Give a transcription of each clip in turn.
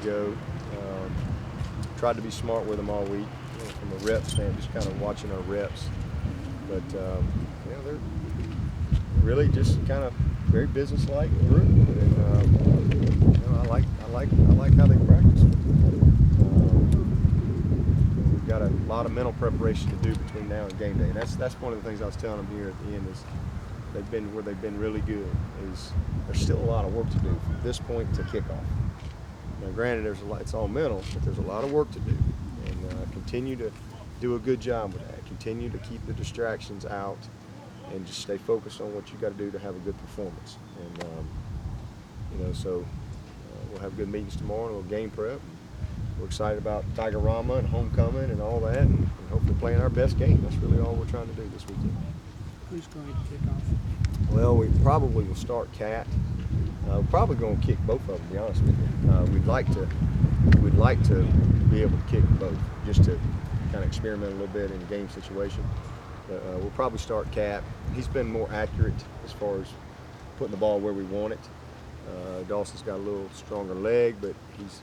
go. Tried to be smart with them all week, from a rep stand, just kind of watching our reps. But they're really just kind of very businesslike group, and I like how they practice. We've got a lot of mental preparation to do between now and game day, and that's one of the things I was telling them here at the end is they've been really good. Is there's still a lot of work to do from this point to kickoff. Now, granted, it's all mental, but there's a lot of work to do, and continue to do a good job with that. Continue to keep the distractions out, and just stay focused on what you got to do to have a good performance. And so we'll have good meetings tomorrow, and we'll game prep. We're excited about Tiger Rama and homecoming and all that, and hopefully playing our best game. That's really all we're trying to do this weekend. Who's going to kick off? Well, we probably will start Cat. We're probably going to kick both of them, to be honest with you. We'd like to be able to kick both, just to kind of experiment a little bit in a game situation. But we'll probably start Cat. He's been more accurate as far as putting the ball where we want it. Dawson's got a little stronger leg, but he's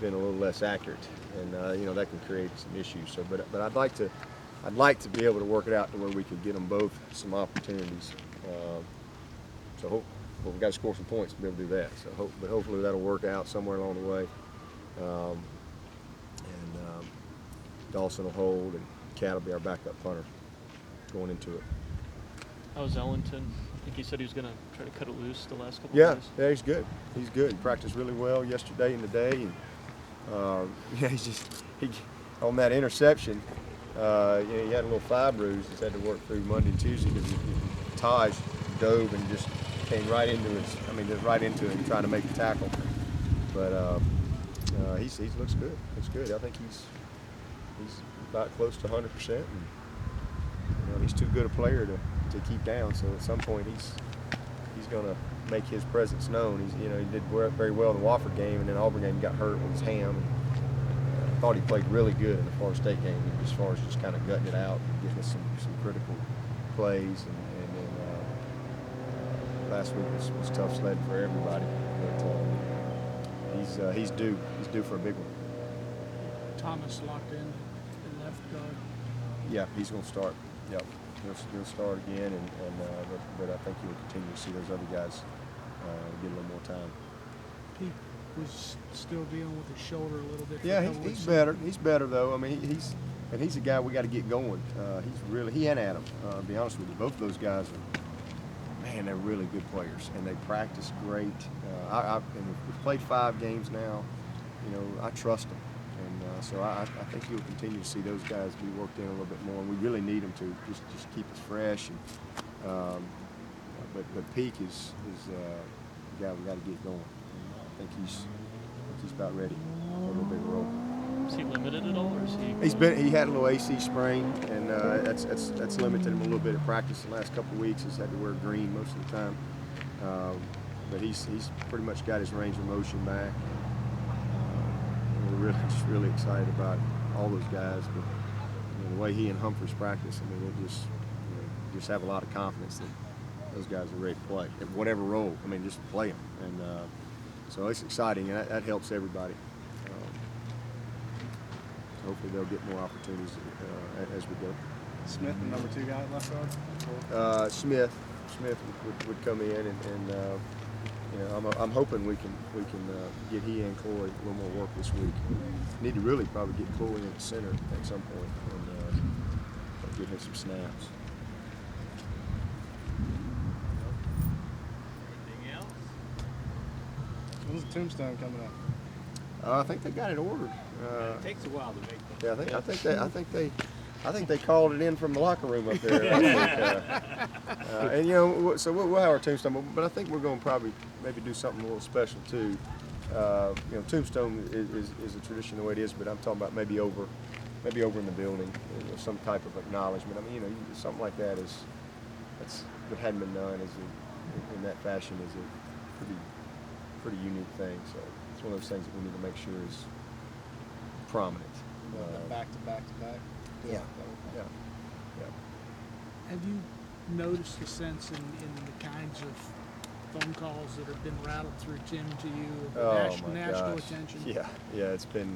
been a little less accurate, and that can create some issues. So, but I'd like to be able to work it out to where we could get them both some opportunities. We've got to score some points to be able to do that. So, but hopefully that'll work out somewhere along the way. Dawson will hold, and Cat will be our backup punter going into it. How was Ellington? I think he said he was going to try to cut it loose the last couple of days. Yeah, he's good. He's good. He practiced really well yesterday and today. And he on that interception, he had a little thigh bruise. He's had to work through Monday and Tuesday because Taj dove and just came right into him trying to make the tackle. But he looks good. Looks good. I think he's about close to 100%. And, he's too good a player to keep down. So at some point he's going to make his presence known. He did very well in the Wofford game, and then Auburn game got hurt with his ham. I thought he played really good in the Florida State game, as far as just kind of gutting it out, getting us some critical plays, and then last week was tough sledding for everybody. But he's due for a big one. Thomas locked in left guard. Yeah, he's going to start. Yep, he'll start again, but I think you'll continue to see those other guys get a little more time. He was still dealing with his shoulder a little bit. Yeah, he's better. He's better though. I mean, he's a guy we got to get going. He and Adam. To be honest with you, both of those guys they're really good players, and they practice great. And we've played 5 games now. I trust them. So I think you'll continue to see those guys be worked in a little bit more, and we really need them to just keep us fresh. And but Peak is the guy we got to get going. I think he's about ready for a little bigger role. Is he limited at all, or is he? He had a little AC sprain, and that's limited him a little bit at practice the last couple of weeks. He's had to wear green most of the time, but he's pretty much got his range of motion back. We're really excited about all those guys, but the way he and Humphreys practice, they just have a lot of confidence that those guys are ready to play at whatever role. Just play them, and so it's exciting, and that helps everybody. Hopefully they'll get more opportunities as we go. Smith, the number 2 guy at left guard. Smith would come in, and I'm hoping we can get he and Chloe a little more work this week. Need to really probably get Chloe in the center at some point and give him some snaps. Anything else? When's the tombstone coming up? I think they got it ordered. It takes a while to make them. Yeah, I think they called it in from the locker room up there. So we'll have our tombstone, but I think we're going to probably maybe do something a little special too. Tombstone is a tradition the way it is, but I'm talking about maybe over in the building, some type of acknowledgement. Something like that that hadn't been done in that fashion is a pretty unique thing. So it's one of those things that we need to make sure is prominent. Back to back. Yeah. Have you noticed a sense in the kinds of phone calls that have been rattled through Tim to you, Oh my national gosh. attention. Yeah, it's been,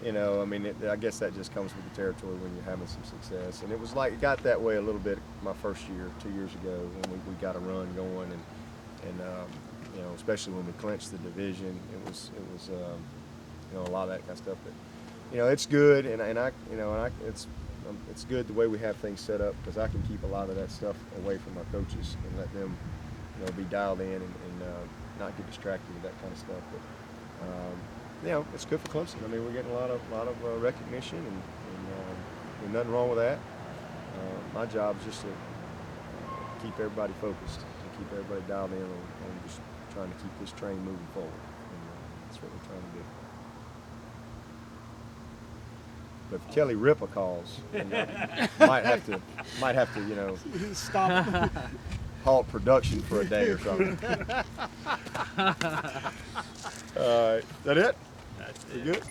you know, I mean, I guess that just comes with the territory when you're having some success. And it was like, it got that way a little bit my first year, 2 years ago, when we got a run going, and you know, especially when we clinched the division, it was you know, a lot of that kind of stuff. But you know, it's good, and it's good the way we have things set up, because I can keep a lot of that stuff away from our coaches and let them, you know, be dialed in and not get distracted with that kind of stuff. But you know, it's good for Clemson. I mean, we're getting a lot of recognition, and there's nothing wrong with that. My job is just to keep everybody focused, and keep everybody dialed in on just trying to keep this train moving forward. And that's what we're trying to do. But if Kelly Ripa calls, might have to, you know, Stop. halt production for a day or something. All right, is that it? That's We it. good?